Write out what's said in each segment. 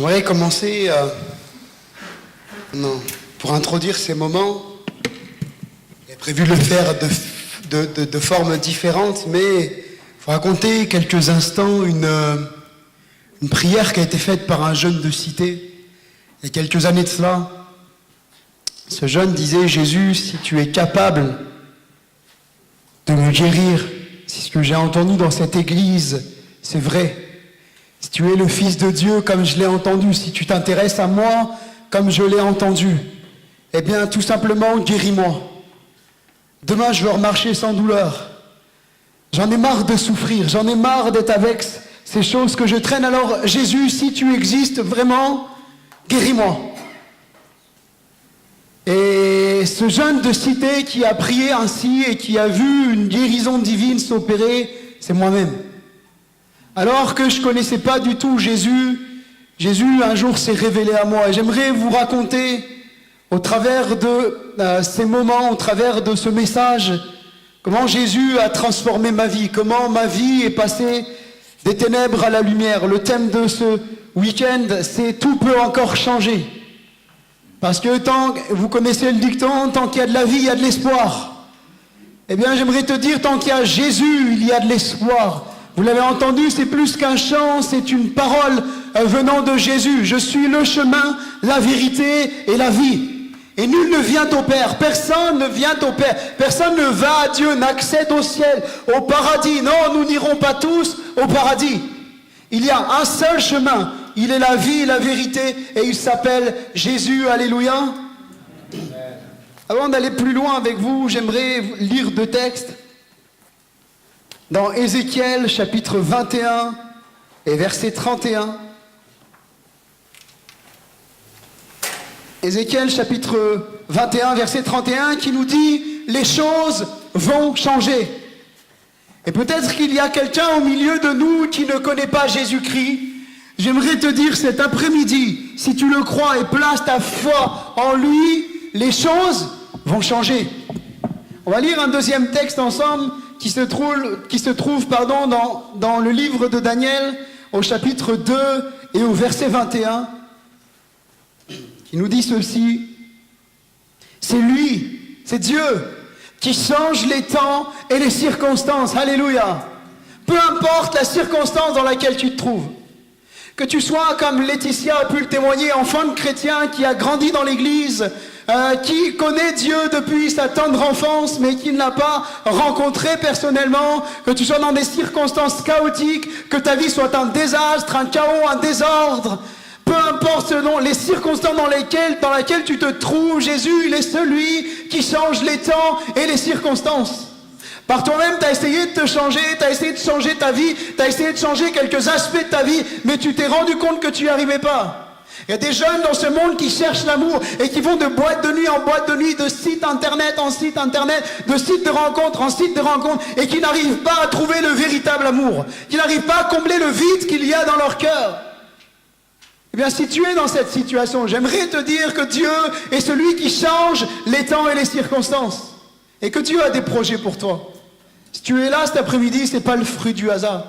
J'aimerais commencer pour introduire ces moments. J'ai prévu de le faire de formes différentes, mais il faut raconter quelques instants une prière qui a été faite par un jeune de cité il y a quelques années de cela. Ce jeune disait: Jésus, si tu es capable de me guérir, si ce que j'ai entendu dans cette église, c'est vrai, si tu es le Fils de Dieu comme je l'ai entendu, si tu t'intéresses à moi comme je l'ai entendu, eh bien tout simplement guéris-moi. Demain je veux remarcher sans douleur. J'en ai marre de souffrir, j'en ai marre d'être avec ces choses que je traîne. Alors Jésus, si tu existes vraiment, guéris-moi. Et ce jeune de cité qui a prié ainsi et qui a vu une guérison divine s'opérer, c'est moi-même. Alors que je ne connaissais pas du tout Jésus un jour s'est révélé à moi. Et j'aimerais vous raconter, au travers de ces moments, au travers de ce message, comment Jésus a transformé ma vie, comment ma vie est passée des ténèbres à la lumière. Le thème de ce week-end, c'est « Tout peut encore changer ». Parce que vous connaissez le dicton, tant qu'il y a de la vie, il y a de l'espoir. Eh bien, j'aimerais te dire, tant qu'il y a Jésus, il y a de l'espoir. Vous l'avez entendu, c'est plus qu'un chant, c'est une parole venant de Jésus. Je suis le chemin, la vérité et la vie. Et nul ne vient au Père, personne ne vient au Père, personne ne va à Dieu, n'accède au ciel, au paradis. Non, nous n'irons pas tous au paradis. Il y a un seul chemin, il est la vie, la vérité, et il s'appelle Jésus. Alléluia. Avant d'aller plus loin avec vous, j'aimerais lire deux textes. Dans Ézéchiel, chapitre 21 et verset 31. Ézéchiel, chapitre 21, verset 31, qui nous dit « Les choses vont changer ». Et peut-être qu'il y a quelqu'un au milieu de nous qui ne connaît pas Jésus-Christ. J'aimerais te dire cet après-midi, si tu le crois et places ta foi en lui, les choses vont changer. On va lire un deuxième texte ensemble qui se trouve dans le livre de Daniel, au chapitre 2 et au verset 21, qui nous dit ceci: c'est lui, c'est Dieu, qui change les temps et les circonstances. Alléluia. Peu importe la circonstance dans laquelle tu te trouves, que tu sois comme Laetitia a pu le témoigner, enfant de chrétien qui a grandi dans l'église, qui connaît Dieu depuis sa tendre enfance, mais qui ne l'a pas rencontré personnellement, que tu sois dans des circonstances chaotiques, que ta vie soit un désastre, un chaos, un désordre, peu importe selon les circonstances dans lesquelles tu te trouves, Jésus, il est celui qui change les temps et les circonstances. Par toi-même, tu as essayé de te changer, tu as essayé de changer ta vie, tu as essayé de changer quelques aspects de ta vie, mais tu t'es rendu compte que tu n'y arrivais pas. Il y a des jeunes dans ce monde qui cherchent l'amour et qui vont de boîte de nuit en boîte de nuit, de site internet en site internet, de site de rencontre en site de rencontre, et qui n'arrivent pas à trouver le véritable amour, qui n'arrivent pas à combler le vide qu'il y a dans leur cœur. Eh bien, si tu es dans cette situation, j'aimerais te dire que Dieu est celui qui change les temps et les circonstances, et que Dieu a des projets pour toi. Si tu es là cet après-midi, ce n'est pas le fruit du hasard.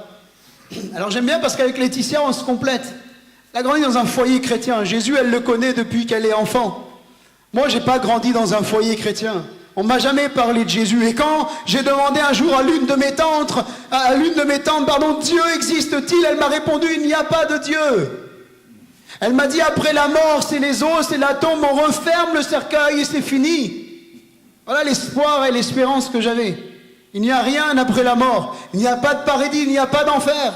Alors j'aime bien parce qu'avec Laetitia, on se complète. Elle a grandi dans un foyer chrétien. Jésus, elle le connaît depuis qu'elle est enfant. Moi, je n'ai pas grandi dans un foyer chrétien. On ne m'a jamais parlé de Jésus. Et quand j'ai demandé un jour à l'une de mes tantes, Dieu existe-t-il? Elle m'a répondu, il n'y a pas de Dieu. Elle m'a dit, après la mort, c'est les os, c'est la tombe, on referme le cercueil et c'est fini. Voilà l'espoir et l'espérance que j'avais. Il n'y a rien après la mort. Il n'y a pas de paradis, il n'y a pas d'enfer.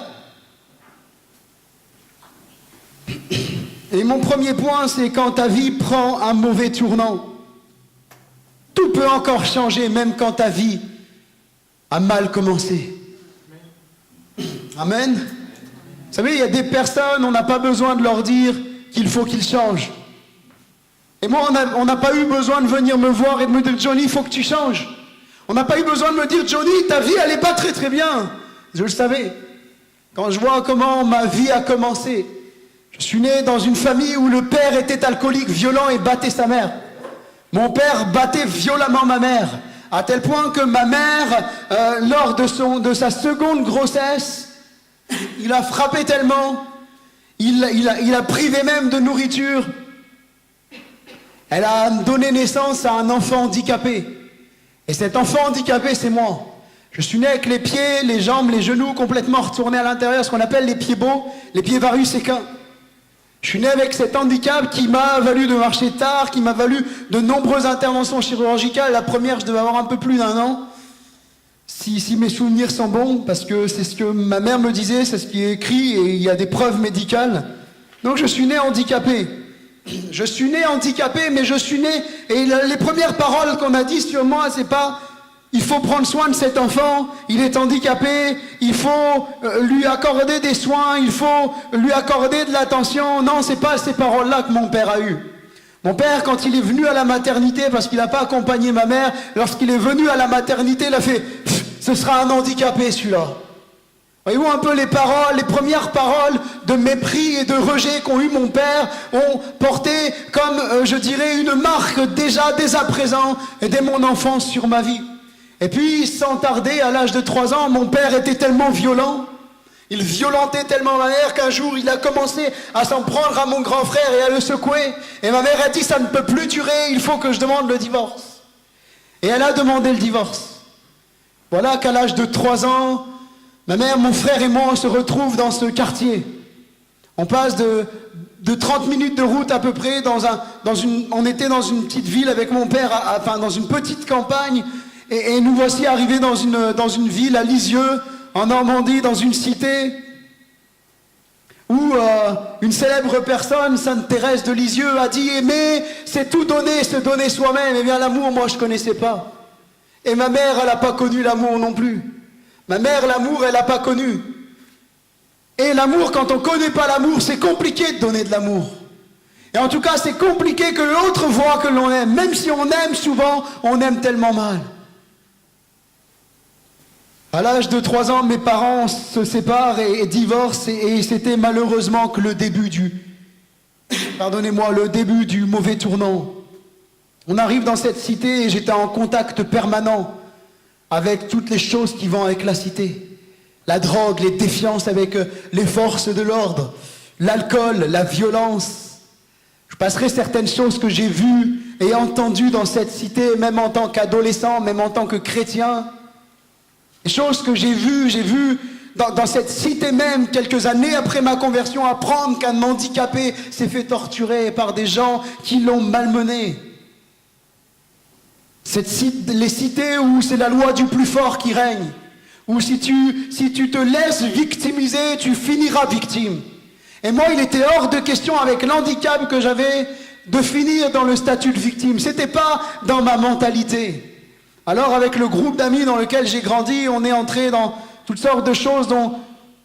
Et mon premier point, c'est quand ta vie prend un mauvais tournant. Tout peut encore changer, même quand ta vie a mal commencé. Amen. Vous savez, il y a des personnes, on n'a pas besoin de leur dire qu'il faut qu'ils changent. Et moi, on n'a pas eu besoin de venir me voir et de me dire « Johnny, il faut que tu changes ». On n'a pas eu besoin de me dire « Johnny, ta vie, elle n'est pas très très bien ». Je le savais. Quand je vois comment ma vie a commencé, je suis né dans une famille où le père était alcoolique, violent et battait sa mère. Mon père battait violemment ma mère, à tel point que ma mère, lors de sa seconde grossesse, il a frappé tellement, Il a privé même de nourriture. Elle a donné naissance à un enfant handicapé. Et cet enfant handicapé, c'est moi. Je suis né avec les pieds, les jambes, les genoux complètement retournés à l'intérieur, ce qu'on appelle les pieds beaux, les pieds varus séquins. Je suis né avec cet handicap qui m'a valu de marcher tard, qui m'a valu de nombreuses interventions chirurgicales. La première, je devais avoir un peu plus d'1 an. Si mes souvenirs sont bons, parce que c'est ce que ma mère me disait, c'est ce qui est écrit et il y a des preuves médicales. Donc je suis né handicapé. Je suis né handicapé, mais je suis né... Et les premières paroles qu'on a dit sur moi, c'est pas... Il faut prendre soin de cet enfant, il est handicapé, il faut lui accorder des soins, il faut lui accorder de l'attention. Non, c'est pas ces paroles-là que mon père a eues. Mon père, quand il est venu à la maternité, parce qu'il n'a pas accompagné ma mère, lorsqu'il est venu à la maternité, il a fait « Ce sera un handicapé, celui-là ». Voyez-vous un peu les paroles, les premières paroles de mépris et de rejet qu'ont eu mon père ont porté comme, je dirais, une marque déjà, dès à présent, et dès mon enfance sur ma vie. Et puis, sans tarder, à l'âge de 3 ans, mon père était tellement violent, il violentait tellement ma mère qu'un jour, il a commencé à s'en prendre à mon grand frère et à le secouer. Et ma mère a dit, ça ne peut plus durer, il faut que je demande le divorce. Et elle a demandé le divorce. Voilà qu'à l'âge de 3 ans, ma mère, mon frère et moi, on se retrouvent dans ce quartier. On passe de 30 minutes de route à peu près, on était dans une petite ville avec mon père, enfin dans une petite campagne, et nous voici arrivés dans une ville à Lisieux, en Normandie, dans une cité, où une célèbre personne, Sainte Thérèse de Lisieux, a dit « Aimer, c'est tout donner, se donner soi-même ». Eh bien l'amour, moi je ne connaissais pas. Et ma mère, elle n'a pas connu l'amour non plus. Ma mère, l'amour, elle n'a pas connu. Et l'amour, quand on ne connaît pas l'amour, c'est compliqué de donner de l'amour. Et en tout cas, c'est compliqué que l'autre voit que l'on aime. Même si on aime souvent, on aime tellement mal. À l'âge de 3 ans, mes parents se séparent et divorcent. Et c'était malheureusement que le début le début du mauvais tournant. On arrive dans cette cité et j'étais en contact permanent avec toutes les choses qui vont avec la cité. La drogue, les défiances avec les forces de l'ordre, l'alcool, la violence. Je passerai certaines choses que j'ai vues et entendues dans cette cité, même en tant qu'adolescent, même en tant que chrétien. Les choses que j'ai vues dans cette cité même, quelques années après ma conversion, apprendre qu'un handicapé s'est fait torturer par des gens qui l'ont malmené. Les cités où c'est la loi du plus fort qui règne, où si tu te laisses victimiser, tu finiras victime. Et moi, il était hors de question avec l'handicap que j'avais de finir dans le statut de victime. C'était pas dans ma mentalité. Alors, avec le groupe d'amis dans lequel j'ai grandi, on est entré dans toutes sortes de choses dont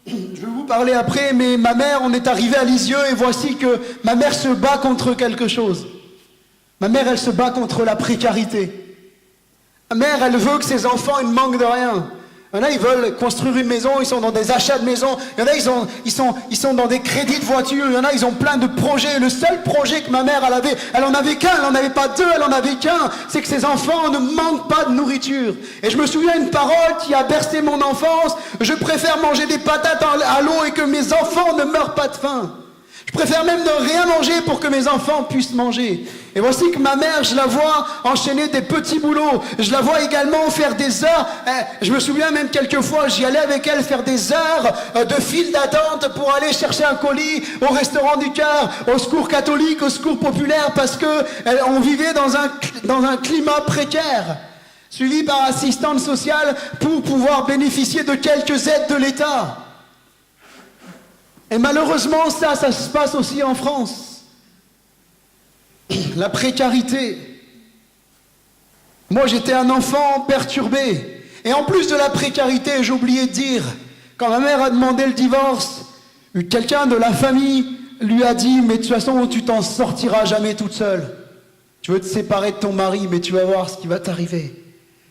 je vais vous parler après, mais ma mère, on est arrivé à Lisieux et voici que ma mère se bat contre quelque chose. Ma mère, elle se bat contre la précarité. Ma mère, elle veut que ses enfants, ils ne manquent de rien. Il y en a, ils veulent construire une maison, ils sont dans des achats de maison. Il y en a, ils sont dans des crédits de voiture. Il y en a, ils ont plein de projets. Le seul projet que ma mère, elle en avait qu'un, elle n'en avait pas 2, elle en avait qu'un. C'est que ses enfants ne manquent pas de nourriture. Et je me souviens d'une parole qui a bercé mon enfance. Je préfère manger des patates à l'eau et que mes enfants ne meurent pas de faim. Je préfère même ne rien manger pour que mes enfants puissent manger. Et voici que ma mère, je la vois enchaîner des petits boulots. Je la vois également faire des heures. Je me souviens même quelquefois, j'y allais avec elle faire des heures de file d'attente pour aller chercher un colis au restaurant du cœur, au secours catholique, au secours populaire, parce que on vivait dans un climat précaire, suivi par assistante sociale pour pouvoir bénéficier de quelques aides de l'État. Et malheureusement, ça se passe aussi en France. La précarité. Moi, j'étais un enfant perturbé. Et en plus de la précarité, j'ai oublié de dire, quand ma mère a demandé le divorce, quelqu'un de la famille lui a dit « Mais de toute façon, tu t'en sortiras jamais toute seule. Tu veux te séparer de ton mari, mais tu vas voir ce qui va t'arriver.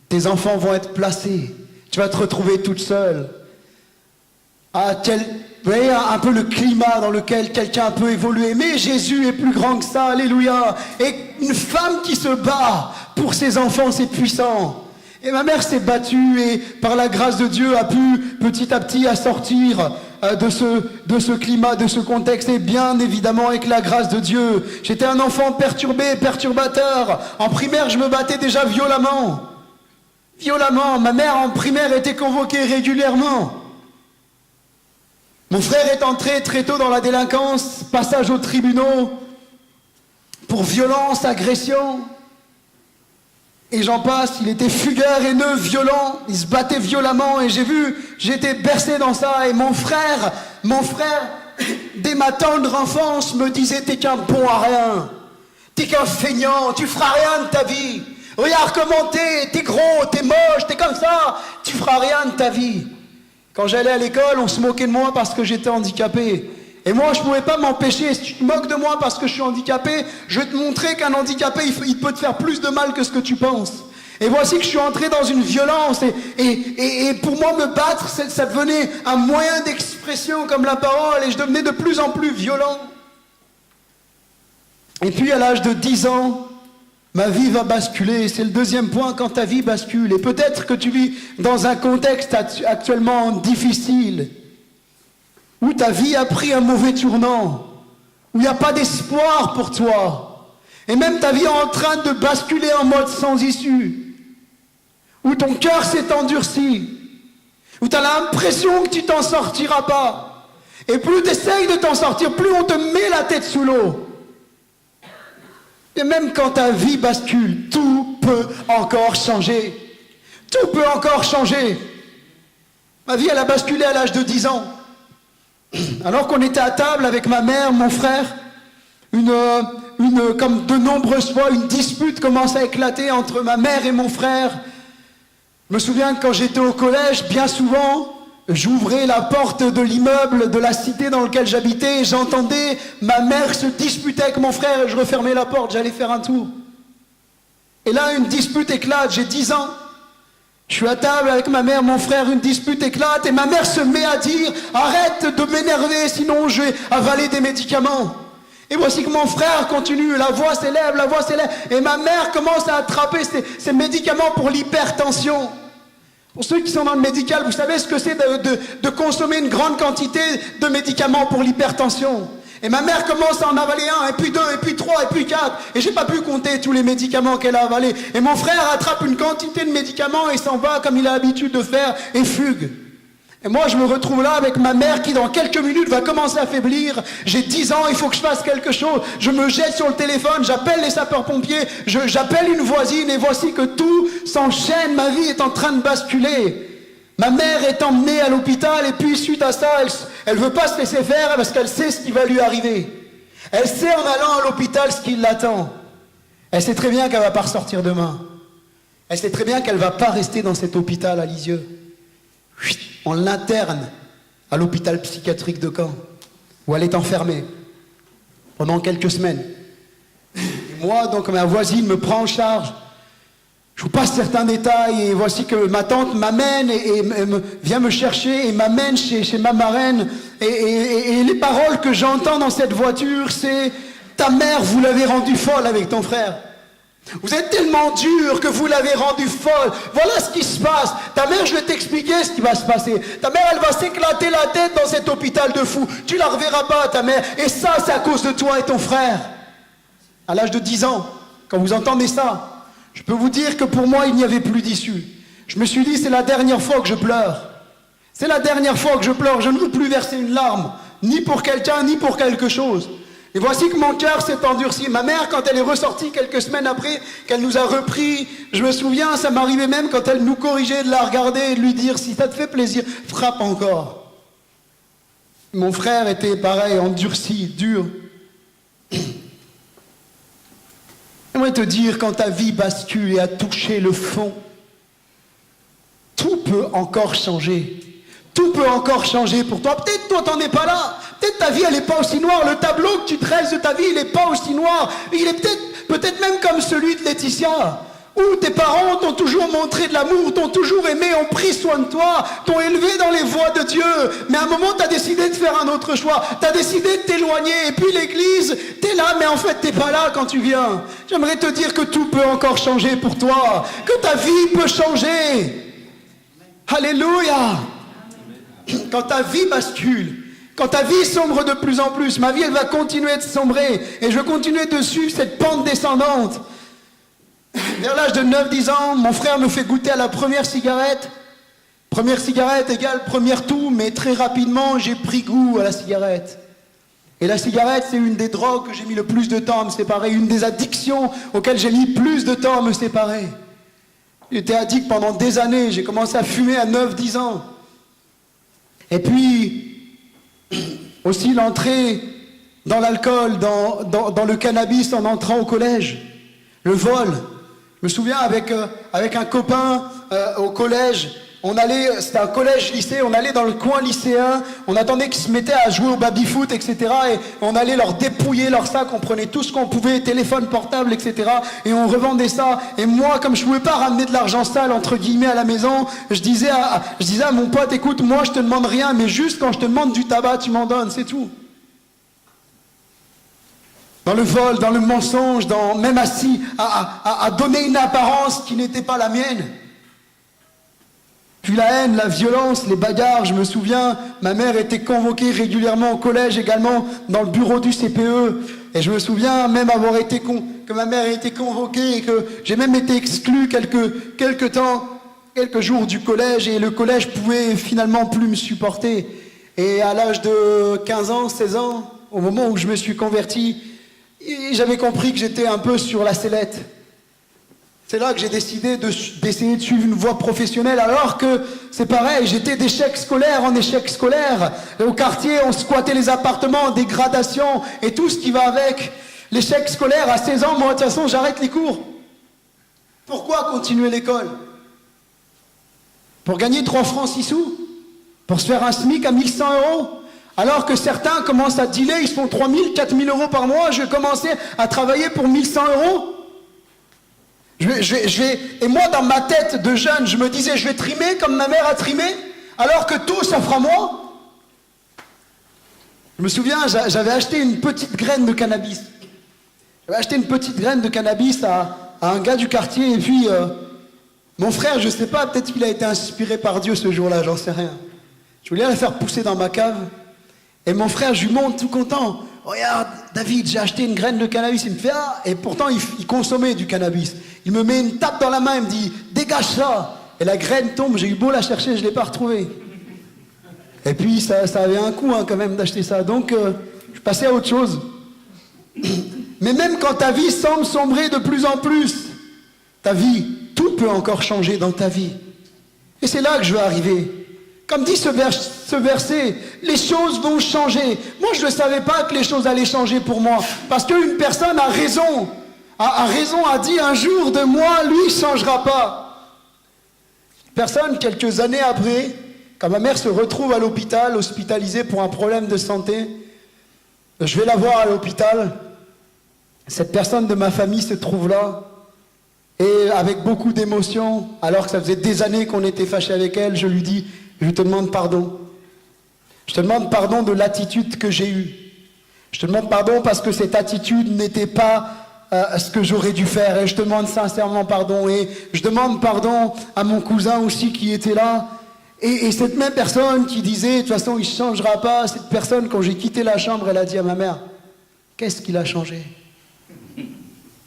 Tes enfants vont être placés. Tu vas te retrouver toute seule. » Vous voyez un peu le climat dans lequel quelqu'un peut évoluer. Mais Jésus est plus grand que ça, alléluia. Et une femme qui se bat pour ses enfants, c'est puissant. Et ma mère s'est battue et par la grâce de Dieu a pu petit à petit à sortir de ce climat, de ce contexte, et bien évidemment avec la grâce de Dieu. J'étais un enfant perturbé, perturbateur. En primaire, je me battais déjà violemment. Violemment. Ma mère en primaire était convoquée régulièrement. Mon frère est entré très tôt dans la délinquance, passage aux tribunaux pour violence, agression. Et j'en passe, il était fugueur, haineux, violent, il se battait violemment et j'étais bercé dans ça. Et mon frère, dès ma tendre enfance, me disait « T'es qu'un bon à rien, t'es qu'un feignant, tu feras rien de ta vie. Regarde comment t'es gros, t'es moche, t'es comme ça, tu feras rien de ta vie. » Quand j'allais à l'école, on se moquait de moi parce que j'étais handicapé. Et moi, je ne pouvais pas m'empêcher. Si tu te moques de moi parce que je suis handicapé, je vais te montrer qu'un handicapé, il peut te faire plus de mal que ce que tu penses. Et voici que je suis entré dans une violence. Et pour moi, me battre, ça devenait un moyen d'expression comme la parole. Et je devenais de plus en plus violent. Et puis, à l'âge de 10 ans, ma vie va basculer. C'est le deuxième point, quand ta vie bascule. Et peut-être que tu vis dans un contexte actuellement difficile, où ta vie a pris un mauvais tournant, où il n'y a pas d'espoir pour toi, et même ta vie est en train de basculer en mode sans issue, où ton cœur s'est endurci, où tu as l'impression que tu t'en sortiras pas, et plus tu essayes de t'en sortir, plus on te met la tête sous l'eau. Et même quand ta vie bascule, tout peut encore changer. Tout peut encore changer. Ma vie, elle a basculé à l'âge de 10 ans. Alors qu'on était à table avec ma mère, mon frère, comme de nombreuses fois, une dispute commence à éclater entre ma mère et mon frère. Je me souviens que quand j'étais au collège, bien souvent, j'ouvrais la porte de l'immeuble de la cité dans lequel j'habitais et j'entendais ma mère se disputer avec mon frère et je refermais la porte, j'allais faire un tour. Et là, une dispute éclate, j'ai 10 ans. Je suis à table avec ma mère, mon frère, une dispute éclate et ma mère se met à dire « Arrête de m'énerver, sinon je vais avaler des médicaments. » Et voici que mon frère continue, la voix s'élève, et ma mère commence à attraper ces médicaments pour l'hypertension. Pour ceux qui sont dans le médical, vous savez ce que c'est de consommer une grande quantité de médicaments pour l'hypertension. Et ma mère commence à en avaler un, et puis 2, et puis 3, et puis 4. Et j'ai pas pu compter tous les médicaments qu'elle a avalés. Et mon frère attrape une quantité de médicaments et s'en va comme il a l'habitude de faire et fugue. Et moi, je me retrouve là avec ma mère qui, dans quelques minutes, va commencer à faiblir. J'ai 10 ans, il faut que je fasse quelque chose. Je me jette sur le téléphone, j'appelle les sapeurs-pompiers, j'appelle une voisine et voici que tout s'enchaîne. Ma vie est en train de basculer. Ma mère est emmenée à l'hôpital et puis suite à ça, elle veut pas se laisser faire parce qu'elle sait ce qui va lui arriver. Elle sait en allant à l'hôpital ce qui l'attend. Elle sait très bien qu'elle va pas ressortir demain. Elle sait très bien qu'elle va pas rester dans cet hôpital à Lisieux. On l'interne à l'hôpital psychiatrique de Caen, où elle est enfermée pendant quelques semaines. Et moi, donc, ma voisine me prend en charge. Je vous passe certains détails et voici que ma tante m'amène et vient me chercher et m'amène chez ma marraine. Et les paroles que j'entends dans cette voiture, c'est « Ta mère, vous l'avez rendue folle avec ton frère. Vous êtes tellement dur que vous l'avez rendue folle. Voilà ce qui se passe. Ta mère, je vais t'expliquer ce qui va se passer. Ta mère, elle va s'éclater la tête dans cet hôpital de fous. Tu la reverras pas, ta mère. Et ça, c'est à cause de toi et ton frère. » À l'âge de 10 ans, quand vous entendez ça, je peux vous dire que pour moi, il n'y avait plus d'issue. Je me suis dit, c'est la dernière fois que je pleure. C'est la dernière fois que je pleure. Je ne veux plus verser une larme, ni pour quelqu'un, ni pour quelque chose. Et voici que mon cœur s'est endurci. Ma mère, quand elle est ressortie quelques semaines après, qu'elle nous a repris, je me souviens, ça m'arrivait même quand elle nous corrigeait de la regarder et de lui dire, si ça te fait plaisir, frappe encore. Mon frère était pareil, endurci, dur. J'aimerais te dire, quand ta vie bascule et a touché le fond, tout peut encore changer. Tout peut encore changer pour toi. Peut-être toi, t'en es pas là. Peut-être ta vie, elle n'est pas aussi noire. Le tableau que tu dresses de ta vie, il n'est pas aussi noir. Il est peut-être même comme celui de Laetitia, où tes parents t'ont toujours montré de l'amour, t'ont toujours aimé, ont pris soin de toi, t'ont élevé dans les voies de Dieu. Mais à un moment, tu as décidé de faire un autre choix. Tu as décidé de t'éloigner. Et puis l'église, tu es là, mais en fait, tu n'es pas là quand tu viens. J'aimerais te dire que tout peut encore changer pour toi. Que ta vie peut changer. Alléluia. quand ta vie bascule, quand ta vie sombre de plus en plus, ma vie elle va continuer de sombrer et je vais continuer de suivre cette pente descendante. Vers l'âge de 9-10 ans, mon frère me fait goûter à la première cigarette. Première cigarette égale première toux, mais très rapidement j'ai pris goût à la cigarette. Et la cigarette, c'est une des drogues que j'ai mis le plus de temps à me séparer, une des addictions auxquelles j'ai mis plus de temps à me séparer. J'étais addict pendant des années, j'ai commencé à fumer à 9-10 ans. Et puis, aussi l'entrée dans l'alcool, dans le cannabis en entrant au collège, le vol. Je me souviens avec un copain au collège, c'était un collège-lycée, on allait dans le coin lycéen, on attendait qu'ils se mettaient à jouer au baby-foot, etc. Et on allait leur dépouiller leur sac, on prenait tout ce qu'on pouvait, téléphone portable, etc. Et on revendait ça. Et moi, comme je ne pouvais pas ramener de l'argent sale, entre guillemets, à la maison, je disais à mon pote, écoute, moi je te demande rien, mais juste quand je te demande du tabac, tu m'en donnes, c'est tout. Dans le vol, dans le mensonge, même assis, à donner une apparence qui n'était pas la mienne. Puis la haine, la violence, les bagarres, je me souviens, ma mère était convoquée régulièrement au collège, également dans le bureau du CPE. Et je me souviens même que ma mère ait été convoquée et que j'ai même été exclu quelques jours du collège et le collège pouvait finalement plus me supporter. Et à l'âge de 15 ans, 16 ans, au moment où je me suis converti, j'avais compris que j'étais un peu sur la sellette. C'est là que j'ai décidé d'essayer de suivre une voie professionnelle, alors que c'est pareil, j'étais d'échec scolaire en échec scolaire. Et au quartier, on squattait les appartements en dégradation et tout ce qui va avec. L'échec scolaire, à 16 ans, moi, de toute façon, j'arrête les cours. Pourquoi continuer l'école? Pour gagner 3 francs 6 sous? Pour se faire un SMIC à 1100 €? Alors que certains commencent à dealer, ils se font 3000, 4000 € par mois, je vais commencer à travailler pour 1100 €. Et moi, dans ma tête de jeune, je me disais, je vais trimer comme ma mère a trimé, alors que tout s'offre à moi. Je me souviens, j'avais acheté une petite graine de cannabis. J'avais acheté une petite graine de cannabis à un gars du quartier, et puis mon frère, je sais pas, peut-être qu'il a été inspiré par Dieu ce jour-là, j'en sais rien. Je voulais la faire pousser dans ma cave, et mon frère, je lui montre tout content. Regarde, David, j'ai acheté une graine de cannabis. Il me fait, ah, et pourtant il consommait du cannabis. Il me met une tape dans la main, il me dit, dégage ça. Et la graine tombe, j'ai eu beau la chercher, je ne l'ai pas retrouvée. Et puis ça avait un coût quand même d'acheter ça. Donc je passais à autre chose. Mais même quand ta vie semble sombrer de plus en plus, ta vie, tout peut encore changer dans ta vie. Et c'est là que je veux arriver. Comme dit ce verset, les choses vont changer. Moi, je ne savais pas que les choses allaient changer pour moi. Parce qu'une personne a raison, a dit un jour de moi, lui, il ne changera pas. Personne, quelques années après, quand ma mère se retrouve à l'hôpital, hospitalisée pour un problème de santé, je vais la voir à l'hôpital. Cette personne de ma famille se trouve là. Et avec beaucoup d'émotion, alors que ça faisait des années qu'on était fâchés avec elle, je lui dis, je te demande pardon. Je te demande pardon de l'attitude que j'ai eue. Je te demande pardon parce que cette attitude n'était pas ce que j'aurais dû faire. Et je te demande sincèrement pardon. Et je demande pardon à mon cousin aussi qui était là. Et cette même personne qui disait, de toute façon, il ne changera pas. Cette personne, quand j'ai quitté la chambre, elle a dit à ma mère, qu'est-ce qu'il a changé?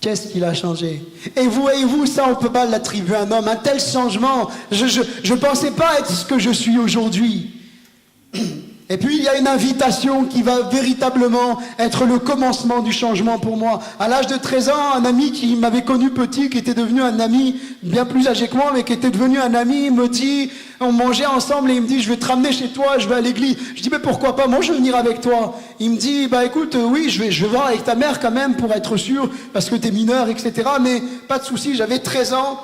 Qu'est-ce qu'il a changé? Et voyez-vous, ça on ne peut pas l'attribuer à un homme, un tel changement. Je ne pensais pas être ce que je suis aujourd'hui. Et puis il y a une invitation qui va véritablement être le commencement du changement pour moi. À l'âge de 13 ans, un ami qui m'avait connu petit, qui était devenu un ami bien plus âgé que moi, mais qui était devenu un ami, me dit, on mangeait ensemble et il me dit, je vais te ramener chez toi, je vais à l'église. Je dis, mais pourquoi pas, moi je vais venir avec toi. Il me dit, bah écoute, oui, je vais voir avec ta mère quand même pour être sûr, parce que t'es mineur, etc. Mais pas de souci, j'avais 13 ans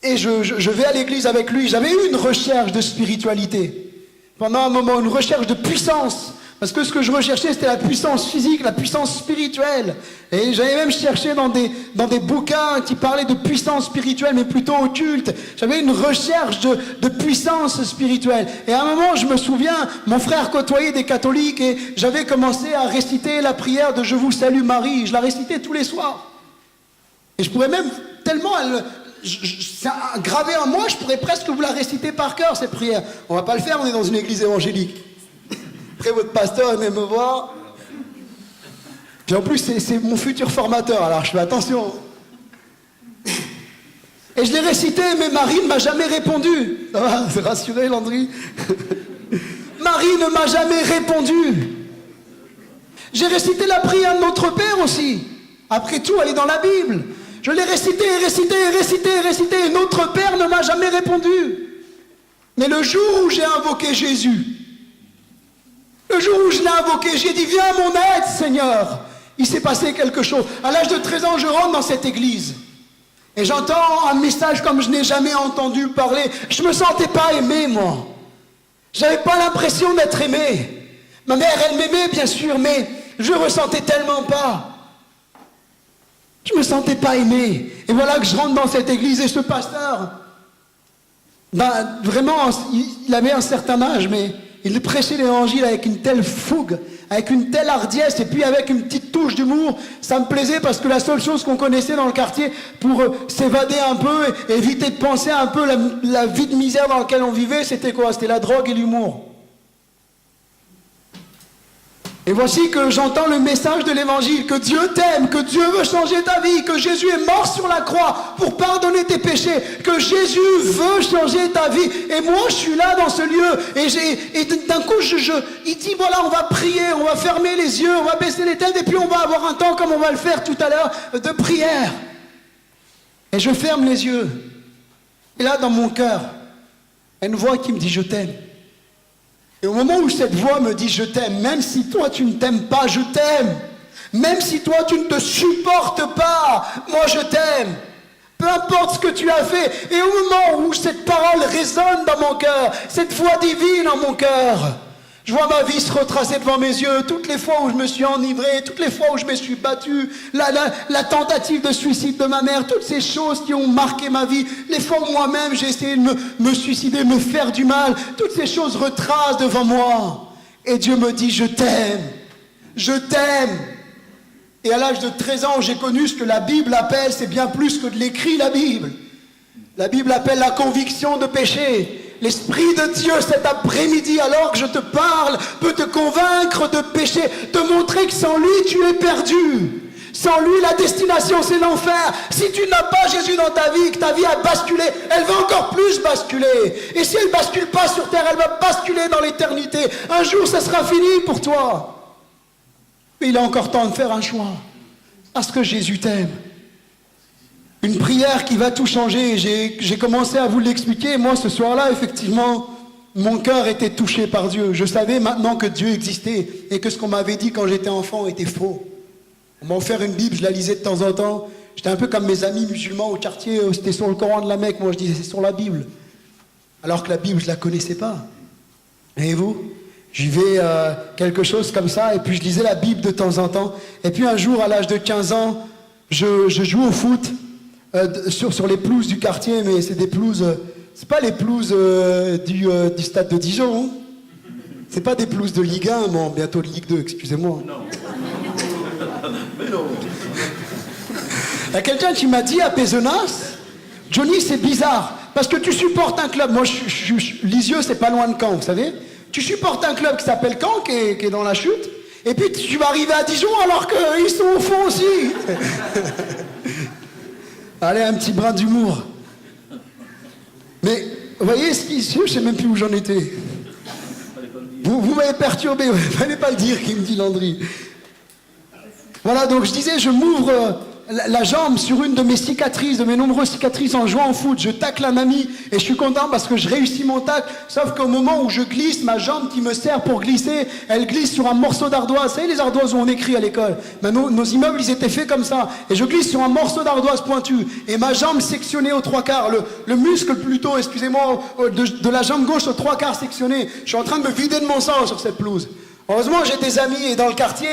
et je vais à l'église avec lui. J'avais eu une recherche de spiritualité. Pendant un moment, une recherche de puissance. Parce que ce que je recherchais, c'était la puissance physique, la puissance spirituelle. Et j'avais même cherché dans des bouquins qui parlaient de puissance spirituelle, mais plutôt occulte. J'avais une recherche de puissance spirituelle. Et à un moment, je me souviens, mon frère côtoyait des catholiques et j'avais commencé à réciter la prière de « Je vous salue Marie ». Je la récitais tous les soirs. Et je pourrais même tellement... c'est gravé en moi, je pourrais presque vous la réciter par cœur, cette prière. On va pas le faire, on est dans une église évangélique. Après, votre pasteur vient me voir. Puis en plus, c'est mon futur formateur, alors je fais attention. Et je l'ai récité, mais Marie ne m'a jamais répondu. Ça va, c'est rassuré, Landry. Marie ne m'a jamais répondu. J'ai récité la prière de notre Père aussi. Après tout, elle est dans la Bible. Je l'ai récité, et notre Père ne m'a jamais répondu. Mais le jour où j'ai invoqué Jésus, le jour où je l'ai invoqué, j'ai dit, viens à mon aide, Seigneur. Il s'est passé quelque chose. À l'âge de 13 ans, je rentre dans cette église. Et j'entends un message comme je n'ai jamais entendu parler. Je me sentais pas aimé, moi. J'avais pas l'impression d'être aimé. Ma mère, elle m'aimait, bien sûr, mais je ressentais tellement pas. Je me sentais pas aimé. Et voilà que je rentre dans cette église et ce pasteur, vraiment, il avait un certain âge, mais il prêchait l'évangile avec une telle fougue, avec une telle hardiesse, et puis avec une petite touche d'humour. Ça me plaisait parce que la seule chose qu'on connaissait dans le quartier pour s'évader un peu et éviter de penser un peu la vie de misère dans laquelle on vivait, c'était quoi? C'était la drogue et l'humour. Et voici que j'entends le message de l'évangile, que Dieu t'aime, que Dieu veut changer ta vie, que Jésus est mort sur la croix pour pardonner tes péchés, que Jésus veut changer ta vie. Et moi, je suis là dans ce lieu, et d'un coup, il dit, voilà, on va prier, on va fermer les yeux, on va baisser les têtes, et puis on va avoir un temps, comme on va le faire tout à l'heure, de prière. Et je ferme les yeux. Et là, dans mon cœur, il y a une voix qui me dit, je t'aime. Et au moment où cette voix me dit je t'aime, même si toi tu ne t'aimes pas, je t'aime. Même si toi tu ne te supportes pas, moi je t'aime. Peu importe ce que tu as fait. Et au moment où cette parole résonne dans mon cœur, cette voix divine en mon cœur, je vois ma vie se retracer devant mes yeux, toutes les fois où je me suis enivré, toutes les fois où je me suis battu, la tentative de suicide de ma mère, toutes ces choses qui ont marqué ma vie, les fois où moi-même j'ai essayé de me suicider, me faire du mal, toutes ces choses retracent devant moi. Et Dieu me dit, je t'aime, je t'aime. Et à l'âge de 13 ans, j'ai connu ce que la Bible appelle, c'est bien plus que de l'écrit, la Bible. La Bible appelle la conviction de péché. L'Esprit de Dieu cet après-midi, alors que je te parle, peut te convaincre de péché, te montrer que sans lui, tu es perdu. Sans lui, la destination, c'est l'enfer. Si tu n'as pas Jésus dans ta vie, que ta vie a basculé, elle va encore plus basculer. Et si elle ne bascule pas sur terre, elle va basculer dans l'éternité. Un jour, ça sera fini pour toi. Mais il a encore temps de faire un choix. Parce que Jésus t'aime. Une prière qui va tout changer. J'ai commencé à vous l'expliquer. Moi, ce soir-là, effectivement, mon cœur était touché par Dieu. Je savais maintenant que Dieu existait et que ce qu'on m'avait dit quand j'étais enfant était faux. On m'a offert une Bible, je la lisais de temps en temps. J'étais un peu comme mes amis musulmans au quartier, c'était sur le Coran de la Mecque. Moi, je disais, c'est sur la Bible. Alors que la Bible, je ne la connaissais pas. Et vous? J'y vais quelque chose comme ça, et puis je lisais la Bible de temps en temps. Et puis un jour, à l'âge de 15 ans, je joue au foot. Sur les pelouses du quartier, mais c'est des pelouses, c'est pas les pelouses du stade de Dijon, hein. C'est pas des pelouses de Ligue 1, bon, bientôt de Ligue 2, excusez-moi. Non. Mais non. Il y a quelqu'un qui m'a dit à Pézenas, Johnny, c'est bizarre, parce que tu supportes un club, moi Lisieux, c'est pas loin de Caen, vous savez, tu supportes un club qui s'appelle Caen, qui est dans la chute, et puis tu vas arriver à Dijon alors qu'ils sont au fond aussi. Allez, un petit brin d'humour. Mais, vous voyez, je ne sais même plus où j'en étais. Vous m'avez perturbé, il ne fallait pas le dire, qui me dit Landry. Voilà, donc je disais, je m'ouvre la jambe sur une de mes cicatrices, de mes nombreuses cicatrices en jouant au foot. Je tacle un ami et je suis content parce que je réussis mon tacle. Sauf qu'au moment où je glisse, ma jambe qui me sert pour glisser, elle glisse sur un morceau d'ardoise. Vous savez les ardoises où on écrit à l'école? Ben, nos immeubles, ils étaient faits comme ça. Et je glisse sur un morceau d'ardoise pointu. Et ma jambe sectionnée aux trois quarts. Le muscle plutôt, excusez-moi, de la jambe gauche aux trois quarts sectionné. Je suis en train de me vider de mon sang sur cette pelouse. Heureusement, j'ai des amis et dans le quartier,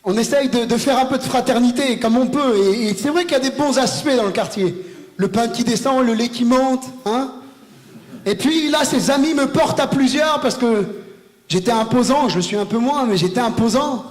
on essaye de faire un peu de fraternité comme on peut. Et c'est vrai qu'il y a des bons aspects dans le quartier. Le pain qui descend, le lait qui monte. Hein. Et puis là, ses amis me portent à plusieurs parce que j'étais imposant. Je le suis un peu moins, mais j'étais imposant.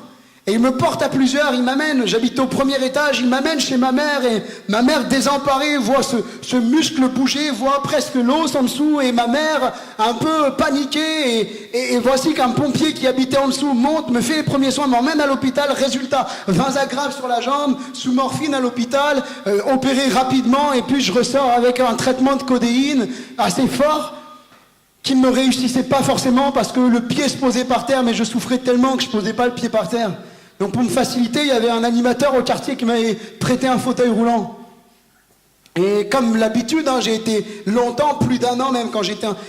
Et il me porte à plusieurs, il m'amène, j'habite au premier étage, il m'amène chez ma mère et ma mère désemparée voit ce muscle bouger, voit presque l'os en dessous et ma mère un peu paniquée et voici qu'un pompier qui habitait en dessous monte, me fait les premiers soins, m'emmène à l'hôpital, résultat, 20 agrafes sur la jambe, sous morphine à l'hôpital, opéré rapidement et puis je ressors avec un traitement de codéine assez fort qui ne me réussissait pas forcément parce que le pied se posait par terre mais je souffrais tellement que je ne posais pas le pied par terre. Donc pour me faciliter, il y avait un animateur au quartier qui m'avait prêté un fauteuil roulant. Et comme l'habitude, j'ai été longtemps, plus d'1 an même, quand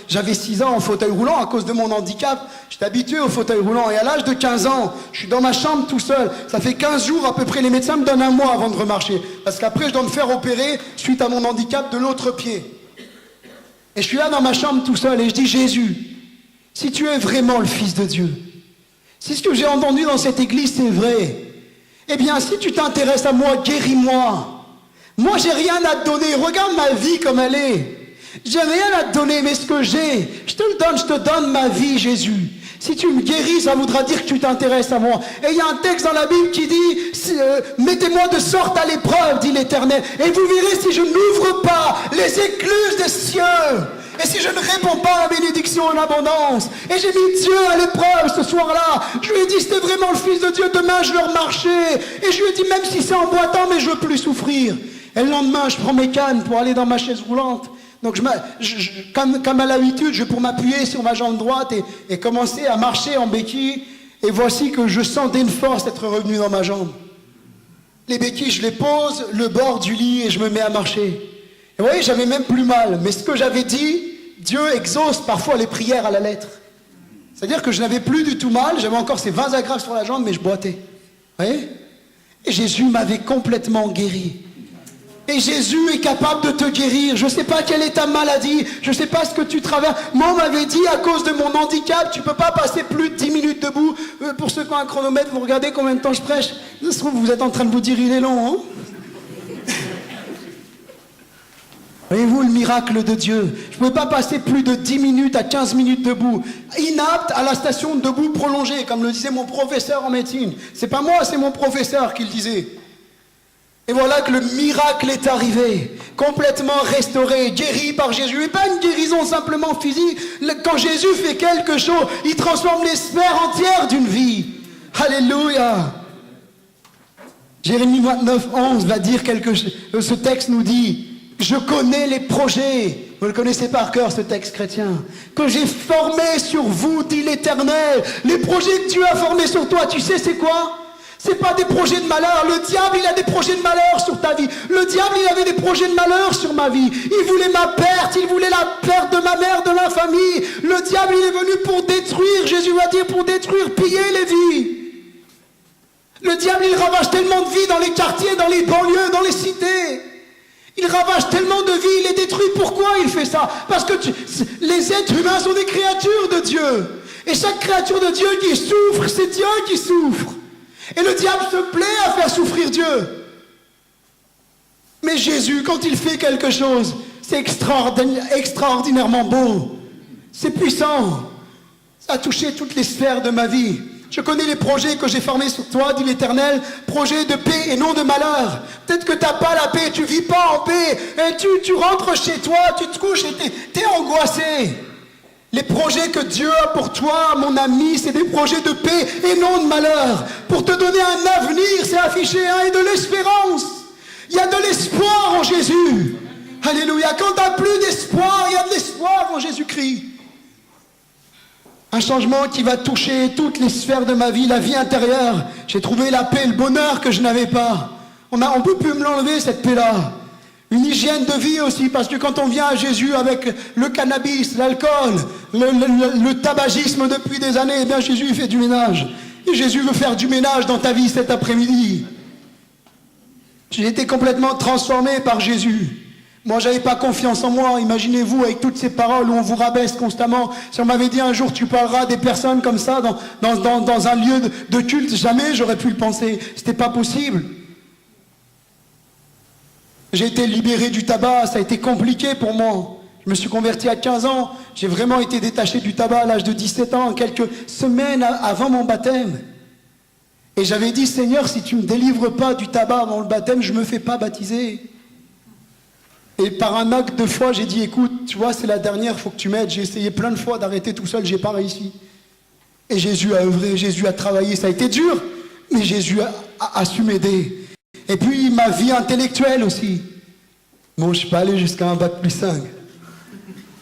j'avais 6 ans en fauteuil roulant à cause de mon handicap. J'étais habitué au fauteuil roulant. Et à l'âge de 15 ans, je suis dans ma chambre tout seul. Ça fait 15 jours à peu près, les médecins me donnent 1 mois avant de remarcher. Parce qu'après, je dois me faire opérer suite à mon handicap de l'autre pied. Et je suis là dans ma chambre tout seul et je dis, Jésus, si tu es vraiment le Fils de Dieu, si ce que j'ai entendu dans cette église c'est vrai, eh bien si tu t'intéresses à moi, guéris-moi. Moi j'ai rien à te donner, regarde ma vie comme elle est. J'ai rien à te donner, mais ce que j'ai, je te donne ma vie, Jésus. Si tu me guéris, ça voudra dire que tu t'intéresses à moi. Et il y a un texte dans la Bible qui dit, mettez-moi de sorte à l'épreuve, dit l'Éternel, et vous verrez si je n'ouvre pas les écluses des cieux. Et si je ne réponds pas à la bénédiction en abondance, et j'ai mis Dieu à l'épreuve ce soir-là, je lui ai dit, c'était vraiment le Fils de Dieu, demain je leur marcher. Et je lui ai dit, même si c'est en boitant, mais je veux plus souffrir. Et le lendemain, je prends mes cannes pour aller dans ma chaise roulante. Donc, comme à l'habitude, je pour m'appuyer sur ma jambe droite et commencer à marcher en béquille. Et voici que je sentais une force être revenue dans ma jambe. Les béquilles, je les pose, le bord du lit, et je me mets à marcher. Et vous voyez, j'avais même plus mal. Mais ce que j'avais dit, Dieu exauce parfois les prières à la lettre. C'est-à-dire que je n'avais plus du tout mal, j'avais encore ces 20 agrafes sur la jambe, mais je boitais. Vous voyez? Et Jésus m'avait complètement guéri. Et Jésus est capable de te guérir. Je ne sais pas quelle est ta maladie, je ne sais pas ce que tu traverses. Moi, on m'avait dit, à cause de mon handicap, tu ne peux pas passer plus de 10 minutes debout. Pour ceux qui ont un chronomètre, vous regardez combien de temps je prêche. Ça se trouve, vous êtes en train de vous dire, il est long, hein? Voyez-vous le miracle de Dieu? Je ne pouvais pas passer plus de 10 minutes à 15 minutes debout. Inapte à la station de debout prolongée, comme le disait mon professeur en médecine. C'est pas moi, c'est mon professeur qui le disait. Et voilà que le miracle est arrivé, complètement restauré, guéri par Jésus. Et pas une guérison simplement physique. Quand Jésus fait quelque chose, il transforme les sphères entières d'une vie. Alléluia. Jérémie 29, 11 va dire quelque chose. Ce texte nous dit, je connais les projets. Vous le connaissez par cœur, ce texte chrétien. Que j'ai formé sur vous, dit l'Éternel. Les projets que Dieu a formés sur toi, tu sais c'est quoi? C'est pas des projets de malheur. Le diable, il a des projets de malheur sur ta vie. Le diable, il avait des projets de malheur sur ma vie. Il voulait ma perte. Il voulait la perte de ma mère, de ma famille. Le diable, il est venu pour détruire. Jésus va dire pour détruire, piller les vies. Le diable, il ravage tellement de vies dans les quartiers, dans les banlieues, dans les cités. Il ravage tellement de vies, il les détruit. Pourquoi il fait ça? Parce que les êtres humains sont des créatures de Dieu. Et chaque créature de Dieu qui souffre, c'est Dieu qui souffre. Et le diable se plaît à faire souffrir Dieu. Mais Jésus, quand il fait quelque chose, c'est extraordinairement beau. C'est puissant. Ça a touché toutes les sphères de ma vie. Je connais les projets que j'ai formés sur toi, dit l'Éternel, projets de paix et non de malheur. Peut-être que tu n'as pas la paix, tu ne vis pas en paix, et tu rentres chez toi, tu te couches et tu es angoissé. Les projets que Dieu a pour toi, mon ami, c'est des projets de paix et non de malheur. Pour te donner un avenir, c'est affiché, et de l'espérance. Il y a de l'espoir en Jésus. Alléluia. Quand tu n'as plus d'espoir, il y a de l'espoir en Jésus-Christ. Un changement qui va toucher toutes les sphères de ma vie, la vie intérieure. J'ai trouvé la paix, le bonheur que je n'avais pas. On ne peut plus me l'enlever, cette paix-là. Une hygiène de vie aussi, parce que quand on vient à Jésus avec le cannabis, l'alcool, le tabagisme depuis des années, eh bien Jésus fait du ménage. Et Jésus veut faire du ménage dans ta vie cet après-midi. J'ai été complètement transformé par Jésus. Moi, j'avais pas confiance en moi. Imaginez-vous, avec toutes ces paroles où on vous rabaisse constamment. Si on m'avait dit un jour, tu parleras des personnes comme ça dans un lieu de culte, jamais j'aurais pu le penser. C'était pas possible. J'ai été libéré du tabac, ça a été compliqué pour moi. Je me suis converti à 15 ans. J'ai vraiment été détaché du tabac à l'âge de 17 ans, quelques semaines avant mon baptême. Et j'avais dit, Seigneur, si tu ne me délivres pas du tabac avant le baptême, je ne me fais pas baptiser. Et par un acte de foi, j'ai dit, écoute, tu vois, c'est la dernière, il faut que tu m'aides. J'ai essayé plein de fois d'arrêter tout seul, je n'ai pas réussi. Et Jésus a œuvré, Jésus a travaillé, ça a été dur, mais Jésus a su m'aider. Et puis ma vie intellectuelle aussi. Bon, je ne suis pas allé jusqu'à un bac plus 5.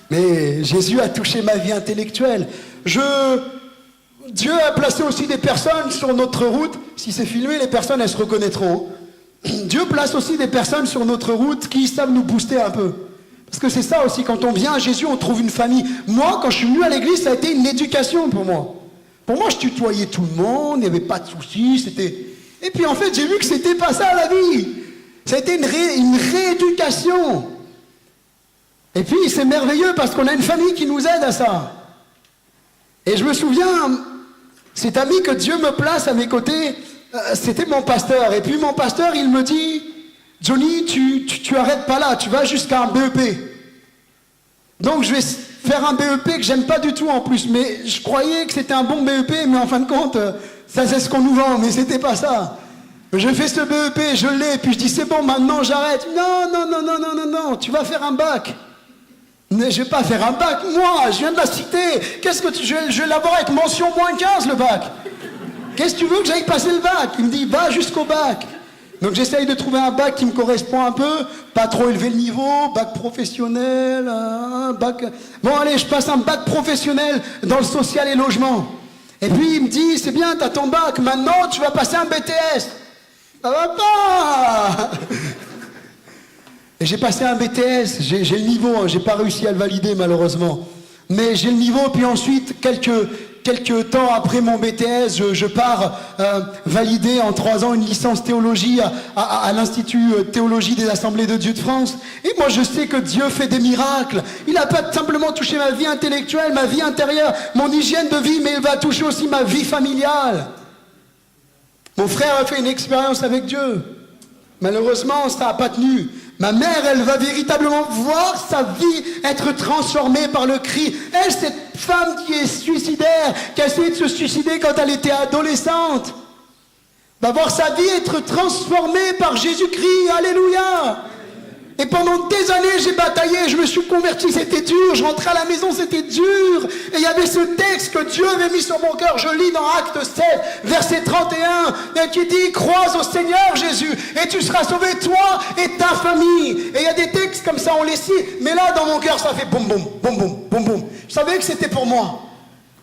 Mais Jésus a touché ma vie intellectuelle. Dieu a placé aussi des personnes sur notre route. Si c'est filmé, les personnes, elles se reconnaîtront. Dieu place aussi des personnes sur notre route qui savent nous booster un peu. Parce que c'est ça aussi, quand on vient à Jésus, on trouve une famille. Moi, quand je suis venu à l'église, ça a été une éducation pour moi. Pour moi, je tutoyais tout le monde, il n'y avait pas de soucis, c'était... Et puis en fait, j'ai vu que c'était pas ça la vie. Ça a été une rééducation. Et puis c'est merveilleux parce qu'on a une famille qui nous aide à ça. Et je me souviens, cet ami que Dieu me place à mes côtés, c'était mon pasteur. Et puis mon pasteur, il me dit, Johnny, tu arrêtes pas là, tu vas jusqu'à un BEP. Donc je vais faire un BEP que j'aime pas du tout en plus. Mais je croyais que c'était un bon BEP, mais en fin de compte, ça c'est ce qu'on nous vend, mais c'était pas ça. Je fais ce BEP, je l'ai, puis je dis c'est bon, maintenant j'arrête. Non, tu vas faire un bac. Mais je vais pas faire un bac, moi, je viens de la cité. Qu'est-ce que je vais l'avoir avec mention -15 le bac. Qu'est-ce que tu veux que j'aille passer le bac? Il me dit va jusqu'au bac. Donc j'essaye de trouver un bac qui me correspond un peu, pas trop élever le niveau, bac professionnel, bac... Bon allez, je passe un bac professionnel dans le social et logement. Et puis il me dit, c'est bien, t'as ton bac, maintenant tu vas passer un BTS. Ça va pas. Et j'ai passé un BTS, j'ai le niveau, hein, j'ai pas réussi à le valider malheureusement. Mais j'ai le niveau, puis ensuite, quelques temps après mon BTS, je pars valider en 3 ans une licence théologie à l'Institut Théologie des Assemblées de Dieu de France. Et moi je sais que Dieu fait des miracles. Il n'a pas simplement touché ma vie intellectuelle, ma vie intérieure, mon hygiène de vie, mais il va toucher aussi ma vie familiale. Mon frère a fait une expérience avec Dieu. Malheureusement, ça n'a pas tenu. Ma mère, elle va véritablement voir sa vie être transformée par le cri. Elle, cette femme qui est suicidaire, qui a essayé de se suicider quand elle était adolescente, va voir sa vie être transformée par Jésus-Christ. Alléluia! Et pendant des années, j'ai bataillé, je me suis converti, c'était dur, je rentrais à la maison, c'était dur. Et il y avait ce texte que Dieu avait mis sur mon cœur, je lis dans Acte 7, verset 31, qui dit, crois au Seigneur Jésus, et tu seras sauvé, toi et ta famille. Et il y a des textes comme ça, on les cite, mais là, dans mon cœur, ça fait boum, boum, boum, boum, boum, boum. Je savais que c'était pour moi.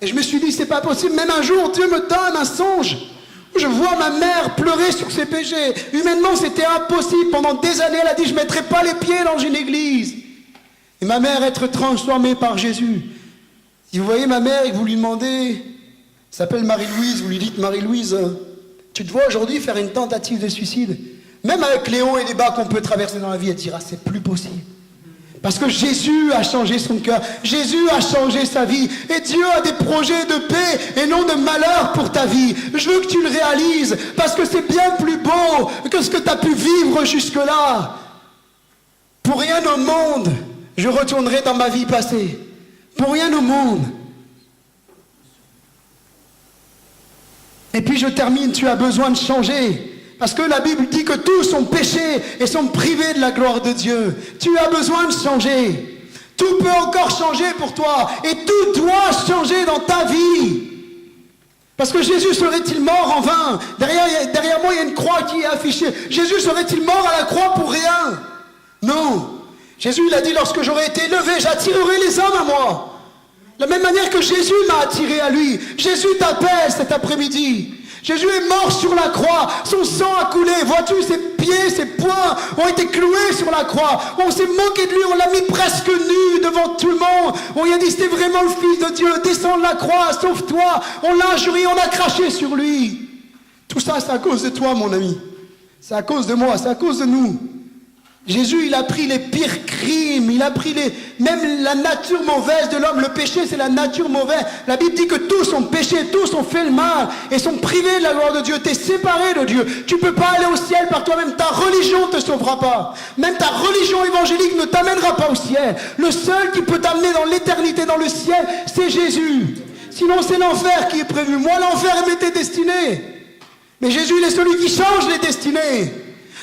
Et je me suis dit, c'est pas possible, même un jour, Dieu me donne un songe. Je vois ma mère pleurer sur ses péchés. Humainement, c'était impossible. Pendant des années, elle a dit, je ne mettrai pas les pieds dans une église. Et ma mère être transformée par Jésus. Si vous voyez ma mère et que vous lui demandez, elle s'appelle Marie-Louise, vous lui dites, Marie-Louise, tu te vois aujourd'hui faire une tentative de suicide? Même avec les hauts et les bas qu'on peut traverser dans la vie, elle dira, c'est plus possible. Parce que Jésus a changé son cœur, Jésus a changé sa vie, et Dieu a des projets de paix et non de malheur pour ta vie. Je veux que tu le réalises, parce que c'est bien plus beau que ce que tu as pu vivre jusque-là. Pour rien au monde, je retournerai dans ma vie passée. Pour rien au monde. Et puis je termine, tu as besoin de changer. Parce que la Bible dit que tous ont péché et sont privés de la gloire de Dieu. Tu as besoin de changer. Tout peut encore changer pour toi. Et tout doit changer dans ta vie. Parce que Jésus serait-il mort en vain? Derrière moi, il y a une croix qui est affichée. Jésus serait-il mort à la croix pour rien? Non. Jésus, il a dit, lorsque j'aurai été élevé, j'attirerai les hommes à moi. De la même manière que Jésus m'a attiré à lui. Jésus t'appelle cet après-midi. Jésus est mort sur la croix, son sang a coulé, vois-tu, ses pieds, ses poings ont été cloués sur la croix, on s'est moqué de lui, on l'a mis presque nu devant tout le monde, on lui a dit c'était vraiment le Fils de Dieu, descends de la croix, sauve-toi, on l'a injurié, on a craché sur lui. Tout ça c'est à cause de toi mon ami, c'est à cause de moi, c'est à cause de nous. Jésus, il a pris les pires crimes, il a pris même la nature mauvaise de l'homme. Le péché, c'est la nature mauvaise. La Bible dit que tous ont péché, tous ont fait le mal et sont privés de la gloire de Dieu. Tu es séparé de Dieu. Tu ne peux pas aller au ciel par toi-même. Ta religion ne te sauvera pas. Même ta religion évangélique ne t'amènera pas au ciel. Le seul qui peut t'amener dans l'éternité, dans le ciel, c'est Jésus. Sinon, c'est l'enfer qui est prévu. Moi, l'enfer m'était destiné. Mais Jésus, il est celui qui change les destinées.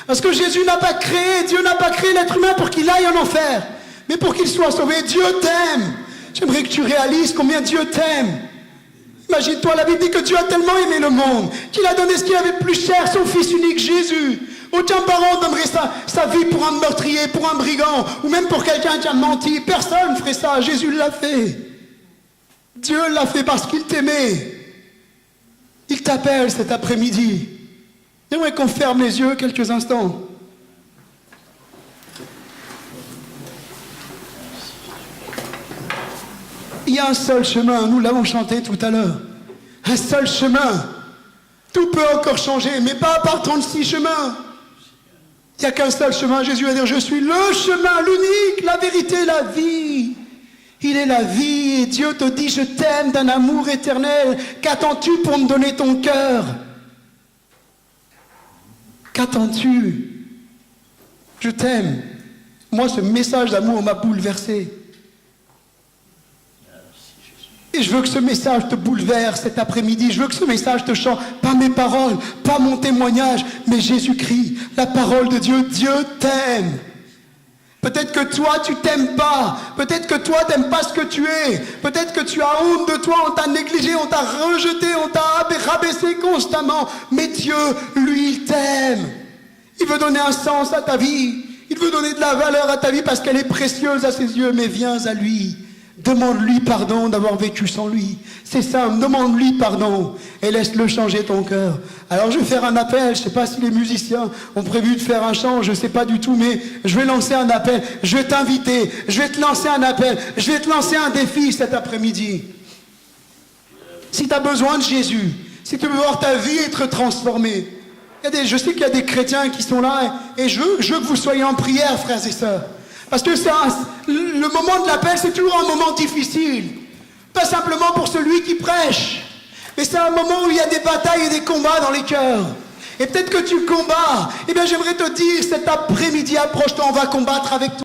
Parce que Jésus n'a pas créé, Dieu n'a pas créé l'être humain pour qu'il aille en enfer, mais pour qu'il soit sauvé. Dieu t'aime. J'aimerais que tu réalises combien Dieu t'aime. Imagine-toi, la Bible dit que Dieu a tellement aimé le monde qu'il a donné ce qu'il avait de plus cher, son Fils unique, Jésus. Aucun parent donnerait sa vie pour un meurtrier, pour un brigand, ou même pour quelqu'un qui a menti. Personne ne ferait ça. Jésus l'a fait. Dieu l'a fait parce qu'il t'aimait. Il t'appelle cet après-midi. J'aimerais qu'on ferme les yeux quelques instants. Il y a un seul chemin, nous l'avons chanté tout à l'heure. Un seul chemin. Tout peut encore changer, mais pas par 36 chemins. Il n'y a qu'un seul chemin. Jésus va dire, je suis le chemin, l'unique, la vérité, la vie. Il est la vie et Dieu te dit, je t'aime d'un amour éternel. Qu'attends-tu pour me donner ton cœur? Qu'attends-tu? Je t'aime. Moi, ce message d'amour m'a bouleversé. Et je veux que ce message te bouleverse cet après-midi. Je veux que ce message te change. Pas mes paroles, pas mon témoignage, mais Jésus-Christ, la parole de Dieu. Dieu t'aime. Peut-être que toi, tu t'aimes pas. Peut-être que toi, tu n'aimes pas ce que tu es. Peut-être que tu as honte de toi, on t'a négligé, on t'a rejeté, on t'a rabaissé constamment. Mais Dieu, lui, il t'aime. Il veut donner un sens à ta vie. Il veut donner de la valeur à ta vie parce qu'elle est précieuse à ses yeux. Mais viens à lui. Demande-lui pardon d'avoir vécu sans lui. C'est simple, demande-lui pardon et laisse-le changer ton cœur. Alors je vais faire un appel, je ne sais pas si les musiciens ont prévu de faire un chant, je ne sais pas du tout, mais je vais lancer un appel, je vais t'inviter, je vais te lancer un appel, je vais te lancer un défi cet après-midi. Si tu as besoin de Jésus, si tu veux voir ta vie être transformée, je sais qu'il y a des chrétiens qui sont là et je veux que vous soyez en prière, frères et sœurs. Parce que le moment de l'appel, c'est toujours un moment difficile. Pas simplement pour celui qui prêche, mais c'est un moment où il y a des batailles et des combats dans les cœurs. Et peut-être que tu combats. Eh bien, j'aimerais te dire, cet après-midi, approche-toi, on va combattre avec toi.